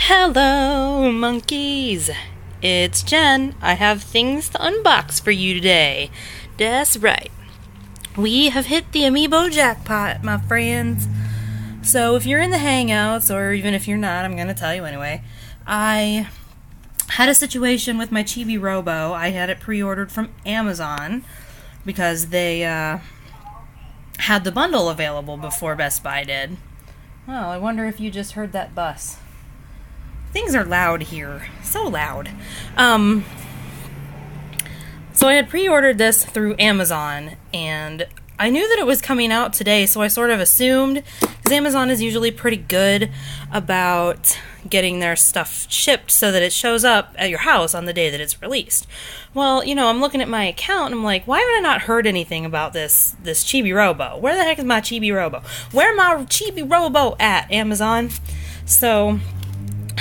Hello, monkeys! It's Jen. I have things to unbox for you today. That's right. We have hit the Amiibo jackpot, my friends. So if you're in the Hangouts, or even if you're not, I'm going to tell you anyway. I had a situation with my Chibi-Robo. I had it pre-ordered from Amazon because they had the bundle available before Best Buy did. Well, I wonder if you just heard that bus. Things are loud here. So loud. So I had pre-ordered this through Amazon, and I knew that it was coming out today, so I sort of assumed, because Amazon is usually pretty good about getting their stuff shipped so that it shows up at your house on the day that it's released. Well, you know, I'm looking at my account, and I'm like, why have I not heard anything about this Chibi-Robo? Where the heck is my Chibi-Robo? Where my Chibi-Robo at, Amazon? So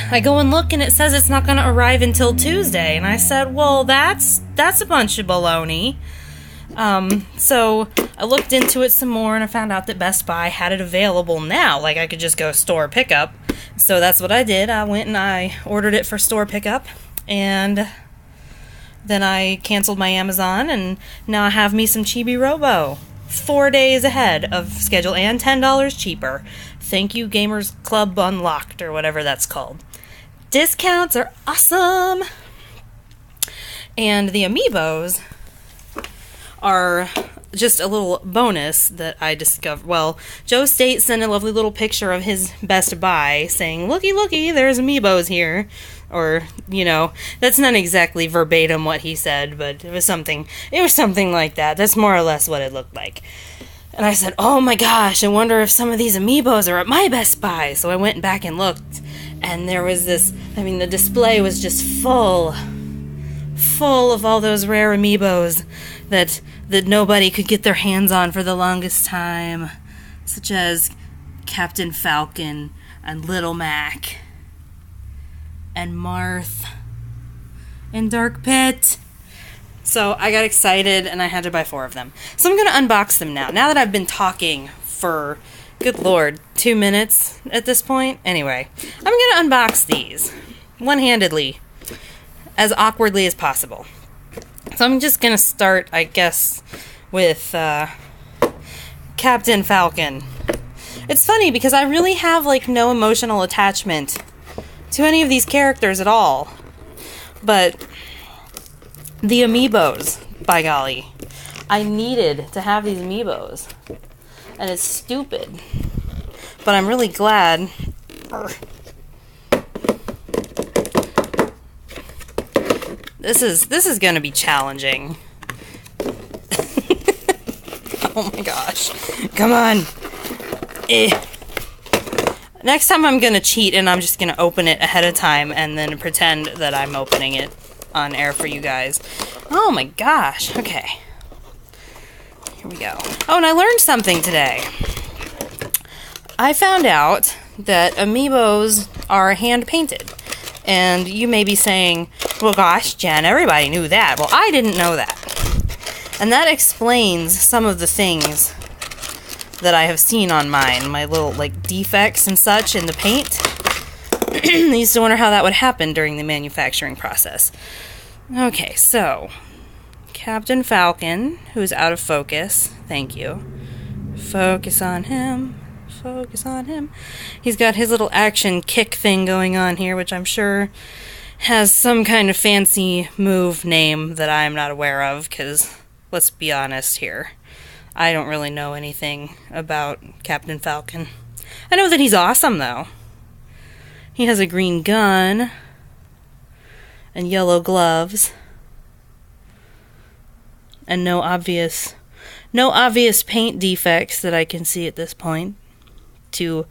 I go and look, and it says it's not going to arrive until Tuesday. And I said, well, that's a bunch of baloney. So I looked into it some more, and I found out that Best Buy had it available now. Like, I could just go store pickup. So that's what I did. I went and I ordered it for store pickup. And then I canceled my Amazon, and now I have me some Chibi-Robo. 4 days ahead of schedule and $10 cheaper. Thank you, Gamers Club Unlocked, or whatever that's called. Discounts are awesome! And the Amiibos are just a little bonus that I discovered. Well, Joe State sent a lovely little picture of his Best Buy saying, looky, looky, there's Amiibos here. Or, you know, that's not exactly verbatim what he said, but it was something like that. That's more or less what it looked like. And I said, oh my gosh, I wonder if some of these Amiibos are at my Best Buy. So I went back and looked, and there was the display was just full of all those rare Amiibos that nobody could get their hands on for the longest time, such as Captain Falcon and Little Mac and Marth and Dark Pit. So I got excited, and I had to buy 4 of them. So I'm going to unbox them now. Now that I've been talking for, good lord, 2 minutes at this point. Anyway, I'm going to unbox these one-handedly, as awkwardly as possible. So I'm just going to start, I guess, with Captain Falcon. It's funny because I really have, like, no emotional attachment to any of these characters at all. But the Amiibos, by golly. I needed to have these Amiibos. And it's stupid. But I'm really glad. This is gonna be challenging. Oh my gosh. Come on. Next time I'm gonna cheat, and I'm just gonna open it ahead of time and then pretend that I'm opening it on air for you guys. Oh my gosh. Okay. Here we go. Oh, and I learned something today. I found out that Amiibos are hand-painted. And you may be saying, well, gosh, Jen, everybody knew that. Well, I didn't know that. And that explains some of the things that I have seen on mine. My little, like, defects and such in the paint. I used to wonder how that would happen during the manufacturing process. Okay, so Captain Falcon, who's out of focus. Thank you. Focus on him. Focus on him. He's got his little action kick thing going on here, which I'm sure has some kind of fancy move name that I'm not aware of, because let's be honest here. I don't really know anything about Captain Falcon. I know that he's awesome, though. He has a green gun and yellow gloves and no obvious paint defects that I can see at this point to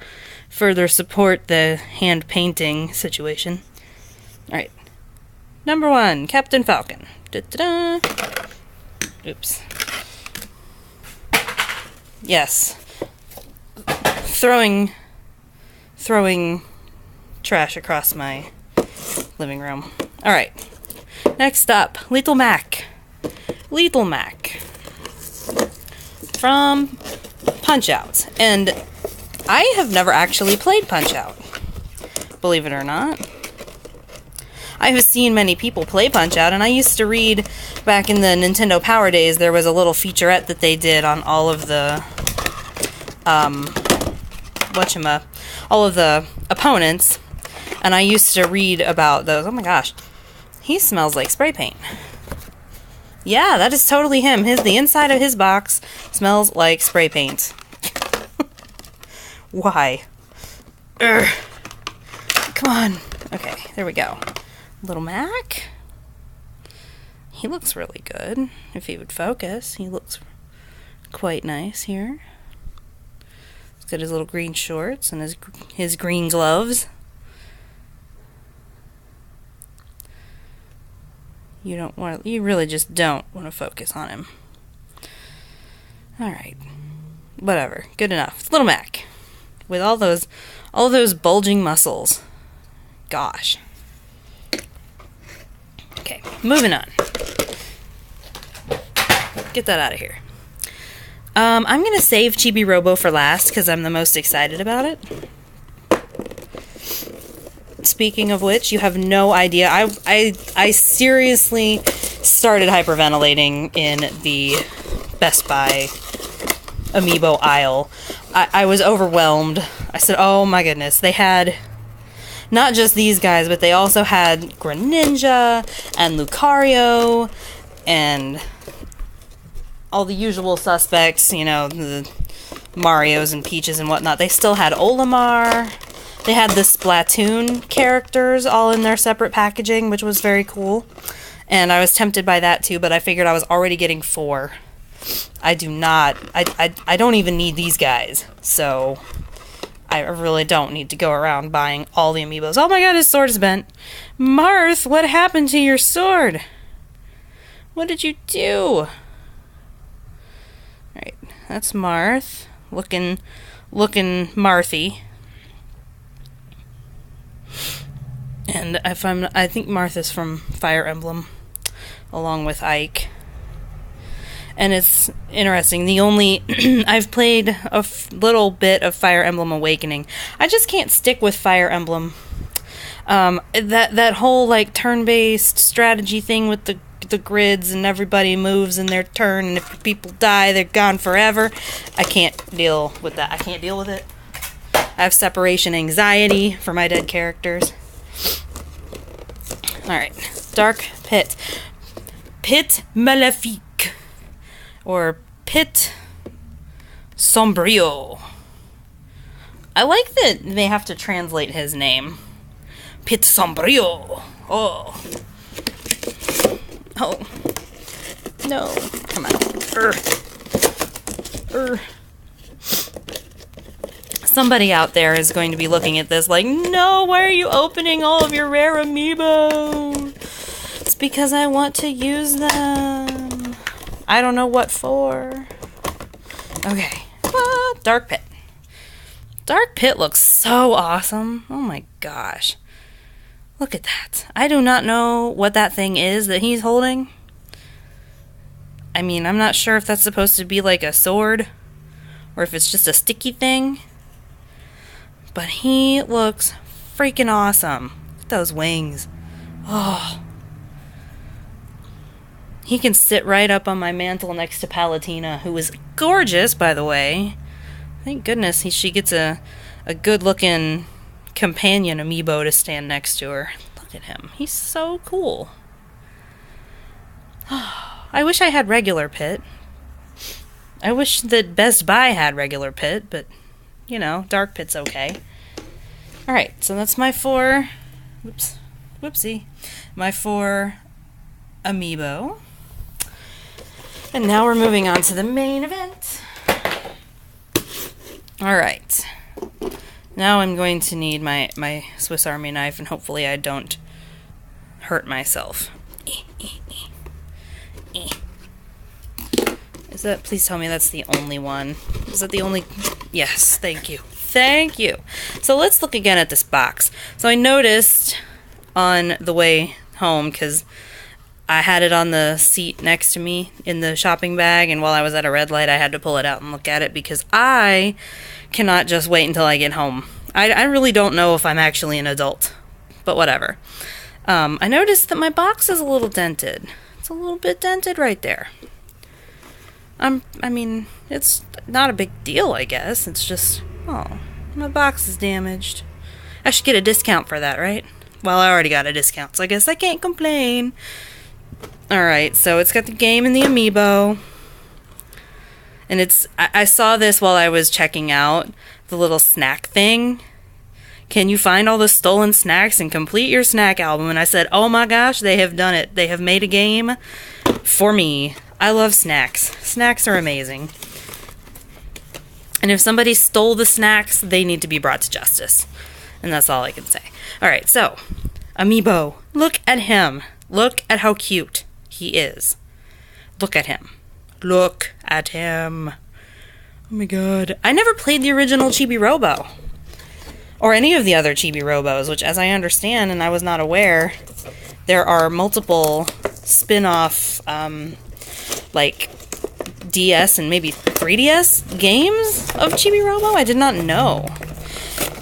further support the hand painting situation. Alright. Number 1, Captain Falcon. Da-da-da. Oops. Yes. Throwing trash across my living room. Alright. Next up, Little Mac. Little Mac. From Punch-Out. And I have never actually played Punch-Out. believe it or not. I have seen many people play Punch-Out, and I used to read, back in the Nintendo Power days, there was a little featurette that they did on all of the, all of the opponents, and I used to read about those. Oh my gosh, he smells like spray paint. Yeah, that is totally him. The inside of his box smells like spray paint. Why? Urgh. Come on. Okay, there we go. Little Mac. He looks really good. If he would focus, he looks quite nice here. He's got his little green shorts and his green gloves. You really just don't want to focus on him. Alright. Whatever. Good enough. Little Mac. With all those bulging muscles. Gosh. Okay, moving on. Get that out of here. I'm going to save Chibi-Robo for last because I'm the most excited about it. Speaking of which, you have no idea. I seriously started hyperventilating in the Best Buy Amiibo aisle. I was overwhelmed. I said, oh my goodness. They had not just these guys, but they also had Greninja and Lucario and all the usual suspects, you know, the Marios and Peaches and whatnot. They still had Olimar. They had the Splatoon characters all in their separate packaging, which was very cool. And I was tempted by that too, but I figured I was already getting 4. I don't even need these guys. So I really don't need to go around buying all the Amiibos. Oh my god, his sword is bent. Marth, what happened to your sword? What did you do? Alright, that's Marth. Looking Marthy. And I think Marth is from Fire Emblem, along with Ike. And it's interesting. I've played a little bit of Fire Emblem Awakening. I just can't stick with Fire Emblem. That whole like turn-based strategy thing with the grids and everybody moves in their turn, and if people die, they're gone forever. I can't deal with that. I can't deal with it. I have separation anxiety for my dead characters. Alright. Dark Pit. Pit Maléfique. Or Pit Sombrio. I like that they have to translate his name. Pit Sombrio. Oh. Oh. No. Come on. Somebody out there is going to be looking at this like, no, why are you opening all of your rare Amiibo? It's because I want to use them. I don't know what for. Okay. Dark Pit. Dark Pit looks so awesome. Oh my gosh. Look at that. I do not know what that thing is that he's holding. I mean, I'm not sure if that's supposed to be like a sword or if it's just a sticky thing. But he looks freaking awesome. Look at those wings. Oh. He can sit right up on my mantle next to Palutena, who is gorgeous, by the way. Thank goodness she gets a good-looking companion Amiibo to stand next to her. Look at him. He's so cool. I wish I had regular Pit. I wish that Best Buy had regular Pit, but, you know, Dark Pit's okay. Alright, so that's my 4... Whoopsie. My 4 Amiibo. And now we're moving on to the main event. Alright. Now I'm going to need my Swiss Army knife, and hopefully I don't hurt myself. Is that, please tell me that's the only one. Is that the only, yes, thank you. Thank you. So let's look again at this box. So I noticed on the way home, because I had it on the seat next to me in the shopping bag, and while I was at a red light, I had to pull it out and look at it because I cannot just wait until I get home. I really don't know if I'm actually an adult, but whatever. I noticed that my box is a little dented. It's a little bit dented right there. I mean, it's not a big deal, I guess. It's just, oh, my box is damaged. I should get a discount for that, right? Well, I already got a discount, so I guess I can't complain. Alright, so it's got the game and the Amiibo. And it's, I saw this while I was checking out the little snack thing. Can you find all the stolen snacks and complete your snack album? And I said, oh my gosh, they have done it. They have made a game for me. I love snacks. Snacks are amazing. And if somebody stole the snacks, they need to be brought to justice. And that's all I can say. Alright, so, Amiibo. Look at him. Look at how cute he is. Look at him. Look at him. Oh my god. I never played the original Chibi-Robo. Or any of the other Chibi-Robos, which, as I understand, and I was not aware, there are multiple spin-off, like, DS and maybe 3DS games of Chibi-Robo? I did not know.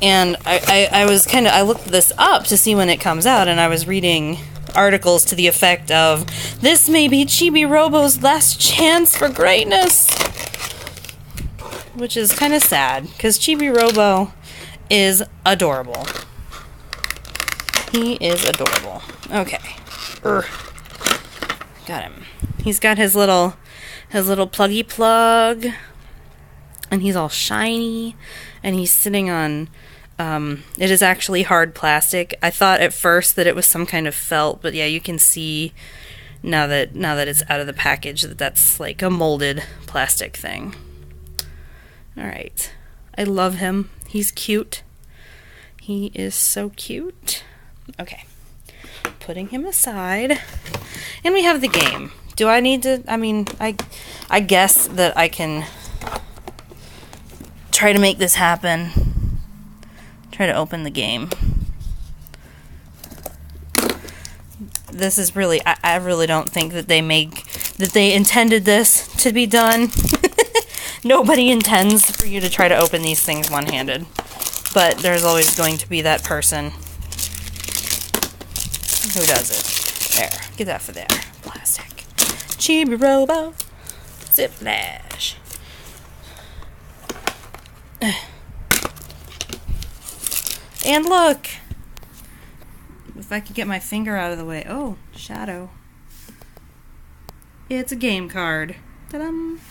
And I looked this up to see when it comes out, and I was reading articles to the effect of, this may be Chibi-Robo's last chance for greatness! Which is kind of sad, because Chibi-Robo is adorable. He is adorable. Okay. Got him. He's got his little pluggy plug, and he's all shiny, and he's sitting on, it is actually hard plastic. I thought at first that it was some kind of felt, but yeah, you can see now that it's out of the package that that's like a molded plastic thing. Alright. I love him. He's cute. He is so cute. Okay. Putting him aside. And we have the game. Do I need to, I mean, I guess that I can try to make this happen. Try to open the game. This is really, I really don't think that they intended this to be done. Nobody intends for you to try to open these things one-handed. But there's always going to be that person who does it. There. Get that for there. Plastic. Chibi-Robo. Zip Lash. And look! If I could get my finger out of the way. Oh, shadow. It's a game card. Ta-dum!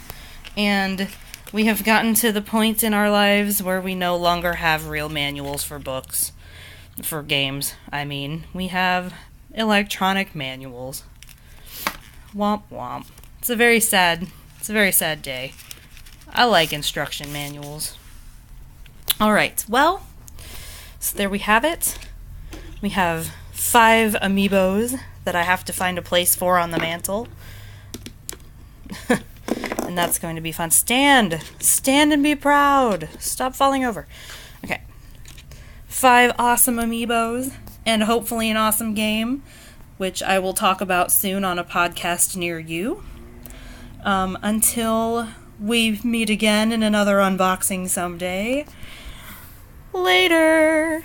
And we have gotten to the point in our lives where we no longer have real manuals for books. For games, I mean. We have electronic manuals. Womp womp. It's a very sad day. I like instruction manuals. Alright, well, so there we have it. We have 5 Amiibos that I have to find a place for on the mantle. And that's going to be fun. Stand! Stand and be proud! Stop falling over. Okay. 5 awesome Amiibos, and hopefully an awesome game, which I will talk about soon on a podcast near you. Until we meet again in another unboxing someday. Later!